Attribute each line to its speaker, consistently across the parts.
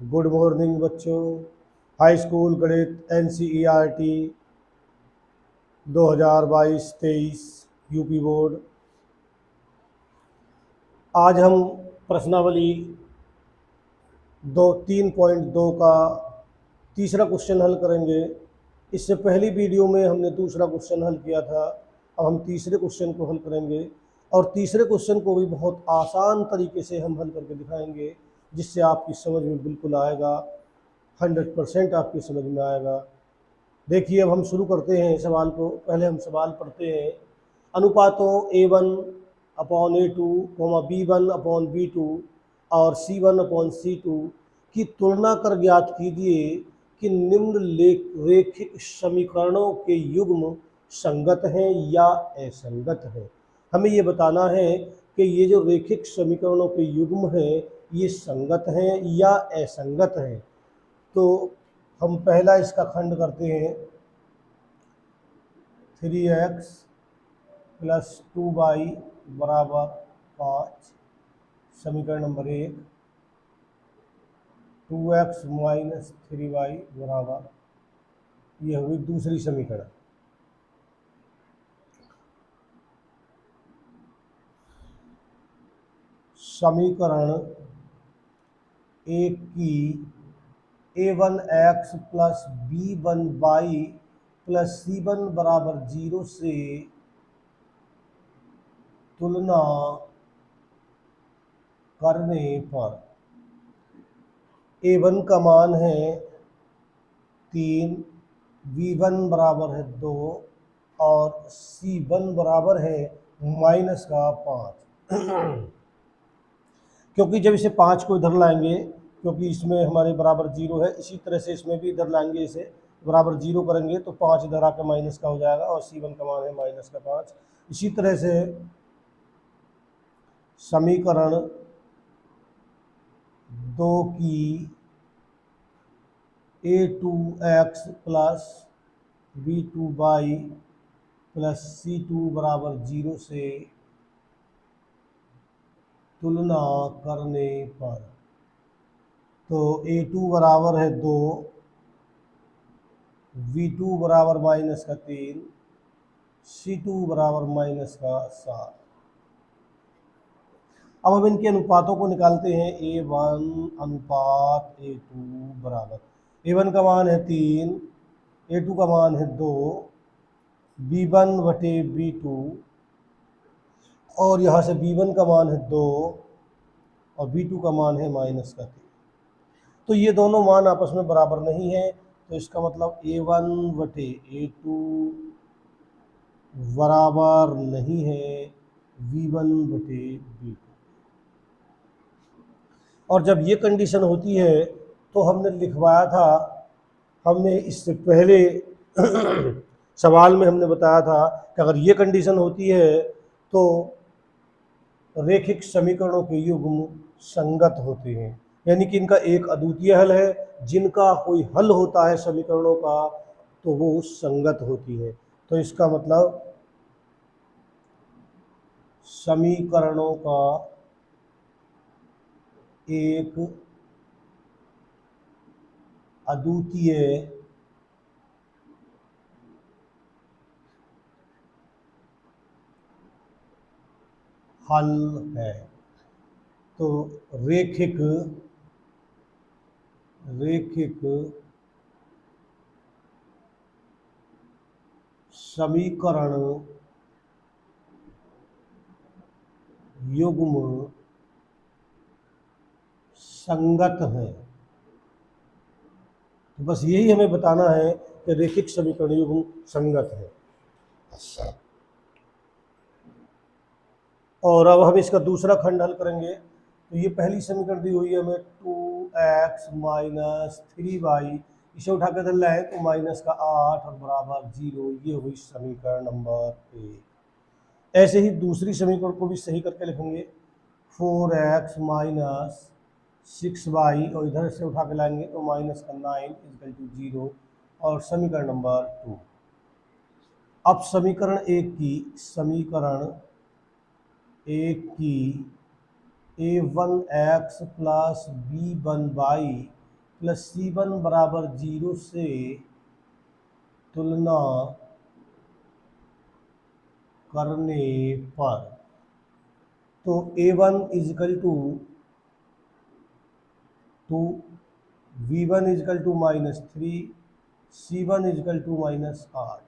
Speaker 1: Good morning बच्चों। High school गणित NCERT 2022-23 UP board. आज हम प्रश्नावली 3.2 का तीसरा क्वेश्चन हल करेंगे। इससे पहली वीडियो में हमने दूसरा क्वेश्चन हल किया था। अब हम तीसरे क्वेश्चन को हल करेंगे और तीसरे क्वेश्चन को भी बहुत आसान तरीके से हम हल करके दिखाएंगे, जिससे आपकी समझ में बिल्कुल आएगा, 100% आपकी समझ में आएगा। देखिए, अब हम शुरू करते हैं सवाल को। पहले हम सवाल पढ़ते हैं। अनुपातों A1/A2, B1/B2 और C1/C2 की तुलना कर ज्ञात कीजिए कि निम्न रेखिक समीकरणों के युग्म संगत हैं या असंगत हैं। हमें ये बताना है कि ये जो रेखिक समीकरणों के युग्म हैं ये संगत हैं या असंगत हैं। तो हम पहला इसका खंड करते हैं। 3x + 2y = 5, समीकरण नंबर 1। 2x - 3y बराबर, ये हुई दूसरी समीकरण। समीकरण एक की A1x + B1y + C1 = 0 से तुलना करने पर A1 का मान है 3, B1 बराबर है 2 और C1 बराबर है -5। क्योंकि जब इसे 5 को इधर लाएंगे, क्योंकि इसमें हमारे बराबर 0 है, इसी तरह से इसमें भी इधर लाएंगे, इसे बराबर 0 करेंगे तो 5 इधर आकर माइनस का हो जाएगा और C1 का मान है -5। इसी तरह से समीकरण 2 की A2x + B2y + C2 = 0 से तुलना करने पर, तो A2 बराबर है 2, V2 बराबर -3, C2 बराबर -7। अब हम इनके अनुपातों को निकालते हैं। A1 अनुपात A2 बराबर, A1 का मान है 3, A2 का मान है 2, B1/B2 और यहाँ से B1 का मान है 2 और B2 का मान है -3। तो ये दोनों मान आपस में बराबर नहीं है, तो इसका मतलब A1/A2 बराबर नहीं है V1/B2। और जब ये कंडीशन होती है तो हमने लिखवाया था, हमने इससे पहले सवाल में हमने बताया था कि अगर ये कंडीशन होती है तो रेखिक समीकरणों के युग्म संगत होते हैं, यानी कि इनका एक अद्वितीय हल है। जिनका कोई हल होता है समीकरणों का तो वो संगत होती है। तो इसका मतलब समीकरणों का एक अद्वितीय हल है। तो रेखिक समीकरण युग्म संगत है। तो बस यही हमें बताना है कि रेखिक समीकरण युग्म संगत है। और अब हम इसका दूसरा खंड हल करेंगे। तो ये पहली समीकरण दी हुई है हमें 2x - 3y, इसे उठा कर इधर लाए तो -8 और बराबर 0। ये हुई समीकरण नंबर 1। ऐसे ही दूसरी समीकरण को भी सही करके लिखेंगे। 4x - 6y और इधर से उठा के लाएंगे तो -9 = 0 और समीकरण नंबर 2। अब समीकरण एक की A1x + B1y प्लस C1 बराबर 0 से तुलना करने पर, तो A1 is equal to V1 is equal to -3, C1 is equal to -8,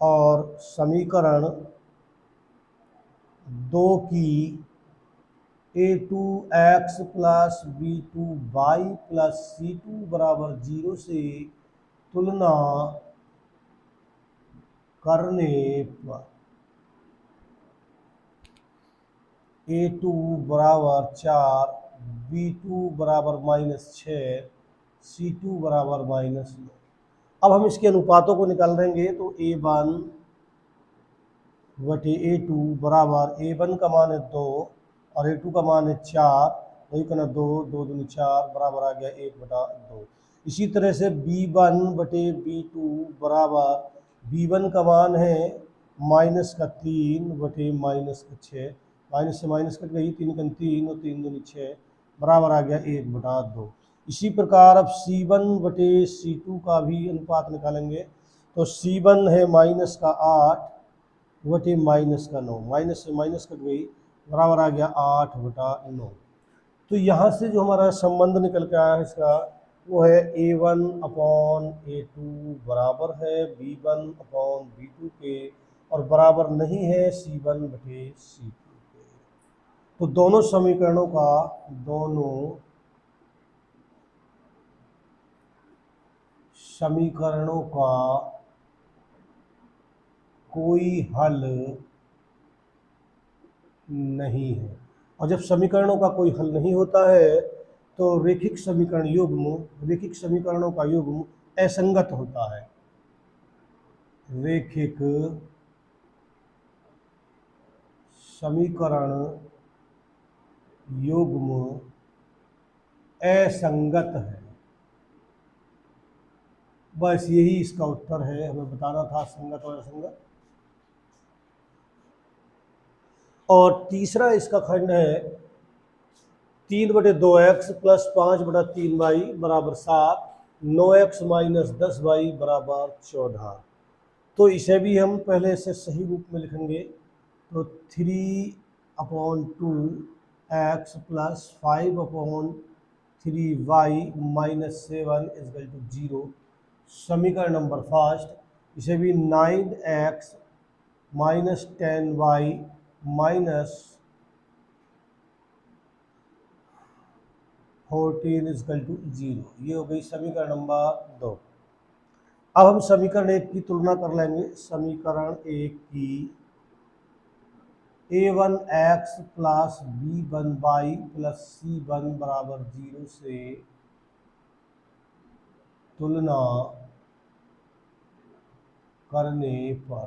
Speaker 1: और समीकरण 2 की A2x plus B2y plus C2 बराबर 0 से तुलना करने पर A2 बराबर 4, B2 बराबर -6, C2 बराबर -9। अब हम इसके अनुपातों को निकाल देंगे, तो A1 बटे A2 बराबर A1 का मान है 2 और A2 का मान है 4, वही करना 2, 2 दूनी 4 बराबर आ गया 1/2। इसी तरह से B1 बटे B2 बराबर B1 का मान है -3 बटे -6, माइनस से माइनस कट गई, 3 कन 3 और 3 दूनी 6 बराबर आ गया 1/2। इसी प्रकार अब C1 बटे C2 का भी अनुपात निकालेंगे, तो C1 है -8 बटे -9, माइनस से माइनस कट गई, बराबर आ गया 8/9। तो यहाँ से जो हमारा संबंध निकल के आया है इसका, वो है A1 अपॉन A2 बराबर है B1 अपॉन B2 के, और बराबर नहीं है C1 बटे C2 के। तो दोनों समीकरणों का कोई हल नहीं है। और जब समीकरणों का कोई हल नहीं होता है, तो रैखिक समीकरणों का युग्म असंगत होता है। रैखिक समीकरण युग्म असंगत है। बस यही इसका उत्तर है, हमें बताना था संगत और असंगत। और तीसरा इसका खंड है 3/2x प्लस 5/3y बराबर 7, 9x माइनस 10y बराबर 14। तो इसे भी हम पहले से सही रूप में लिखेंगे, तो 3/2x plus 5/3y minus 7 is equal to 0। समीकरण नंबर फर्स्ट, इसे भी 9x minus 10y minus 14 is equal to 0, ये हो गई समीकरण नंबर 2। अब हम समीकरण 1 की तुलना कर लेंगे। समीकरण 1 की A1x plus B1y plus C1 बराबर 0 से तुलना करने पर,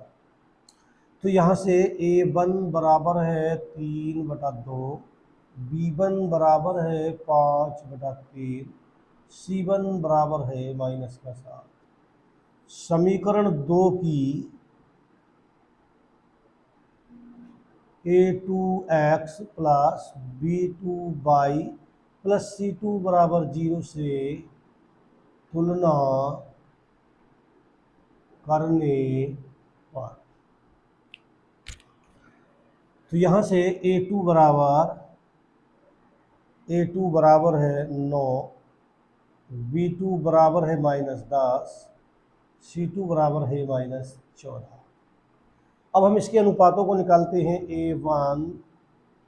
Speaker 1: तो यहाँ से A1 बराबर है 3/2, B1 बराबर है 5/3, C1 बराबर है -7। समीकरण 2 की A2x plus B2y plus C2 बराबर 0 से तुलना करने पर, तो यहाँ से A2 बराबर है 9, B2 बराबर है -10, C2 बराबर है -14। अब हम इसके अनुपातों को निकालते हैं। A1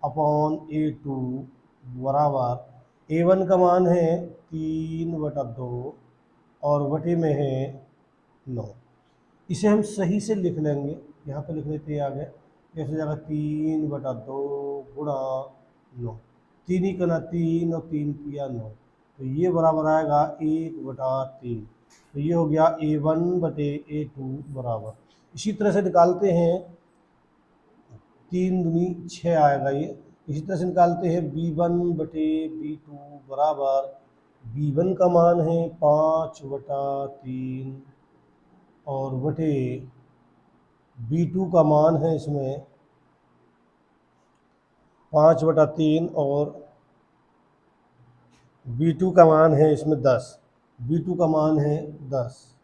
Speaker 1: अपॉन A2 बराबर, A1 का मान है 3/2 और बटे में है 9। इसे हम सही से लिख लेंगे, यहाँ पे लिख लेते हैं आगे, कैसे जाएगा 3/2 गुणा 9, 3 ही करना 3 और 3 किया 9, तो ये बराबर आएगा 1/3। तो ये हो गया A1 बटे A2 बराबर। इसी तरह से निकालते हैं, 3 दूनी 6 आएगा ये। इसी तरह से निकालते हैं B1 बटे B2 बराबर, B1 का मान है 5/3 और बटे B2 का मान है इसमें 5/3 और B2 का मान है इसमें 10, B2 का मान है 10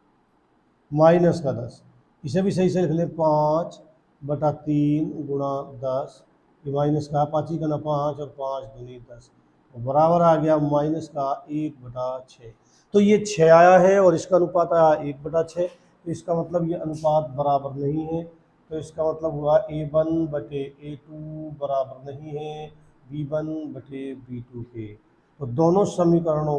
Speaker 1: माइनस का 10, इसे भी सही से लिख लें 5/3 गुणा 10, ये माइनस का 5 ही का ना 5 और 5 दूनी 10, बराबर आ गया माइनस का 1/6। तो ये 6 आया है और इसका अनुपात आया 1/6, तो इसका मतलब ये अनुपात बराबर नहीं है। तो इसका मतलब हुआ A1/A2 बराबर नहीं है B1/B2 के। तो दोनों समीकरणों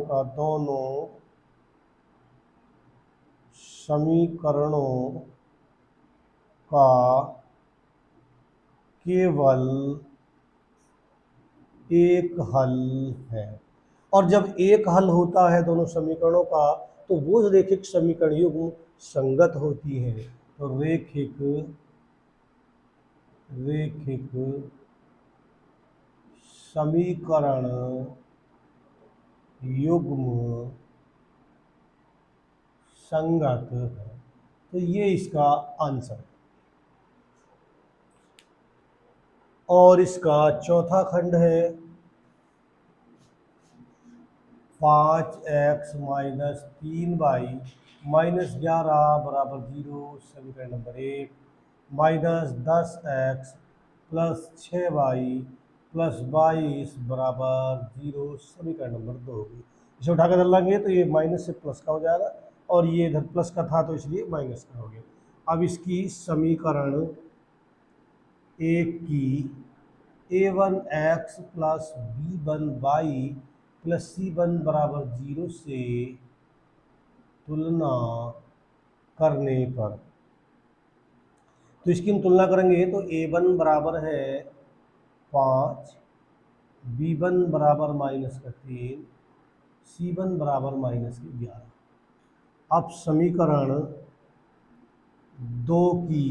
Speaker 1: का केवल एक हल है। और जब एक हल होता है दोनों समीकरणों का, तो वो रैखिक समीकरण युग्म संगत होती है। तो रैखिक समीकरण युग्म संगत है। तो ये इसका आंसर है। और इसका चौथा खंड है 5x - 3y - 11 बराबर 0, समीकरण नंबर 1, -10x + 6y + 22 बराबर 0, समीकरण नंबर 2 होगी। इसे उठा कर डालेंगे तो ये माइनस से प्लस का हो जाएगा, और ये इधर प्लस का था तो इसलिए माइनस का हो गया। अब इसकी समीकरण एक की A1x + B1y + C1 बराबर 0 से तुलना करने पर, तो इसकी हम तुलना करेंगे तो A1 बराबर है 5, B1 बराबर -3, C1 बराबर -11। अब समीकरण 2 की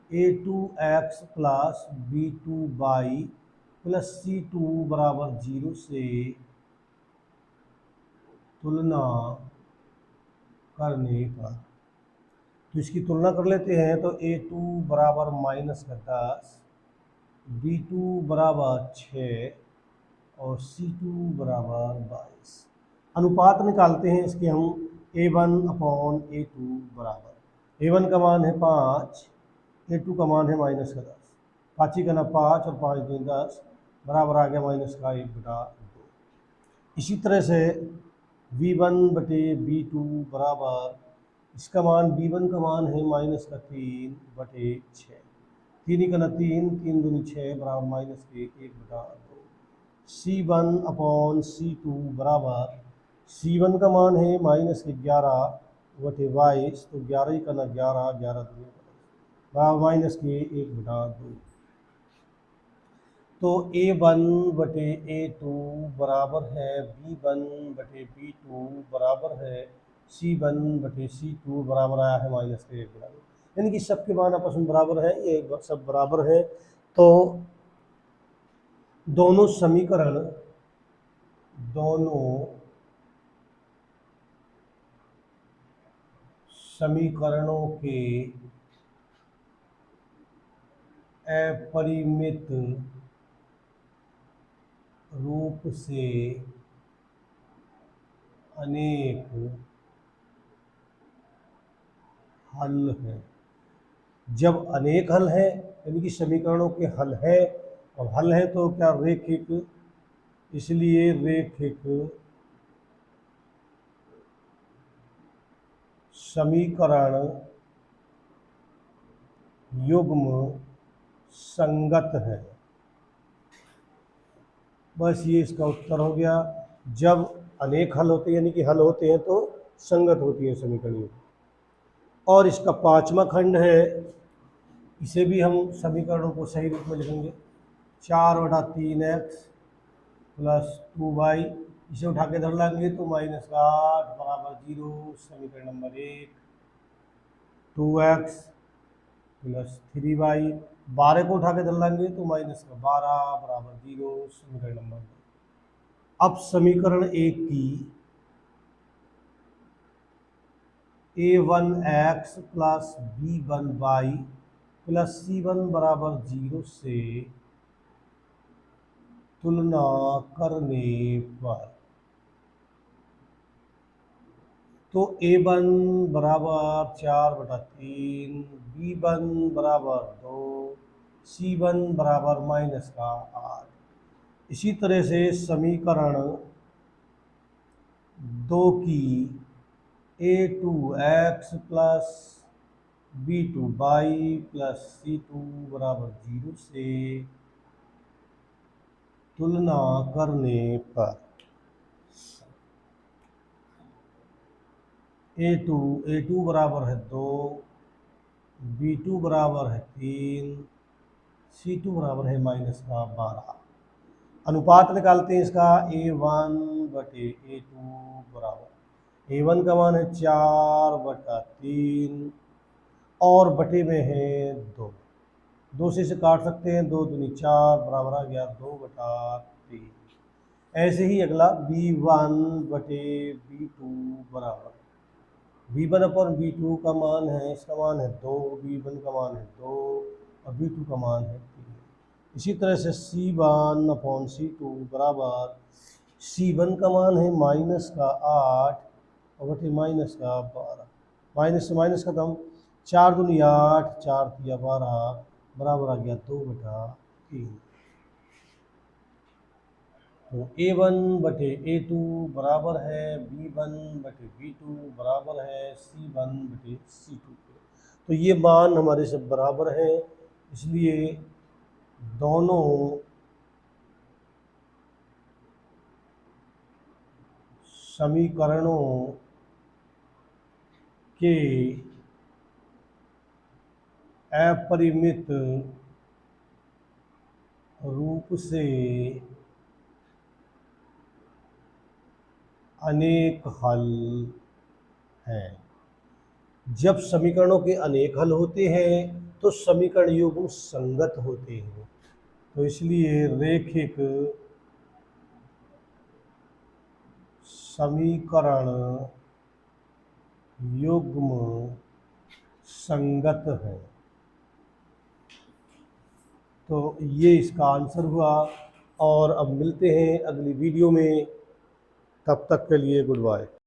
Speaker 1: A2x + B2y + C2 बराबर 0 से तुलना करने पर, तो इसकी तुलना कर लेते हैं। तो A2 बराबर -10, B2 बराबर 6 और C2 बराबर 22। अनुपात निकालते हैं इसके हम। A1/A2 बराबर, A1 का मान है 5, A2 का मान है -10, 5 का ना 5 और 5 दूनी 10, बराबर आ गया -1/2। इसी तरह से V1/B2 बराबर, इसका मान B1 का मान है -3/6, 3 ही का ना 3, 3 दूनी 6 बराबर -1/2। C1/C2 बराबर, C1 का मान है -11/22, तो 11 ही का ना 11, 11 दूनी बराबर -1/2। तो A1/A2 बराबर है B1/B2 बराबर है C1/C2 बराबर आया है -1/2, यानी कि सबके मान आपस में बराबर है, ये सब बराबर है। तो दोनों समीकरणों के अपरिमित रूप से अनेक हल हैं। जब अनेक हल हैं यानी कि समीकरणों के हल है, और हल है तो क्या रैखिक, इसलिए रैखिक समीकरण युग्म संगत है। बस ये इसका उत्तर हो गया। जब अनेक हल होते हैं यानी कि हल होते हैं तो संगत होती है समीकरण युग्म। और इसका पांचवा खंड है, इसे भी हम समीकरणों को सही रूप में लिखेंगे। 4/3x + 2y, इसे उठा के इधर लाएंगे तो -8 बराबर 0, समीकरण नंबर 1। 2x + 3y, 12 को उठा के इधर लाएंगे तो -12 बराबर 0, समीकरण नंबर 2। अब समीकरण 1 की A1x + B1y + C1 बराबर 0 से तुलना करने पर, तो A1 बराबर 4/3, B1 बराबर 2, C1 बराबर -8। इसी तरह से समीकरण 2 की A2x plus B2y plus C2 बराबर 0 से तुलना करने पर A2 बराबर है 2, B2 बराबर है 3, C2 बराबर है -12। अनुपात निकालते हैं इसका। A1/A2 बराबर A1 का मान है 4/3 और बटे में है 2। 2 से इसे काट सकते हैं, 2 दूनी 4 बराबर आ गया 2/3। ऐसे ही अगला B1/B2 बराबर B1/B2 का मान है, इसका मान है 2, B1 का मान है 2 और B2 का मान है 3। इसी तरह से C1/C2 बराबर C1 का मान है -8 और बटे -12। माइनस से माइनस खत्म, 4 दूनी 8, 4 तिया 12 बराबर आ गया 2/3। तो A1/A2 बराबर है B1/B2 बराबर है C1/C2। तो ये मान हमारे सब बराबर हैं, इसलिए दोनों समीकरणों के अपरिमित रूप से अनेक हल हैं। जब समीकरणों के अनेक हल होते हैं तो समीकरण युग्म संगत होते हैं। तो इसलिए रैखिक समीकरण युग्म संगत है। तो ये इसका आंसर हुआ। और अब मिलते हैं अगली वीडियो में, तब तक के लिए गुड बाय।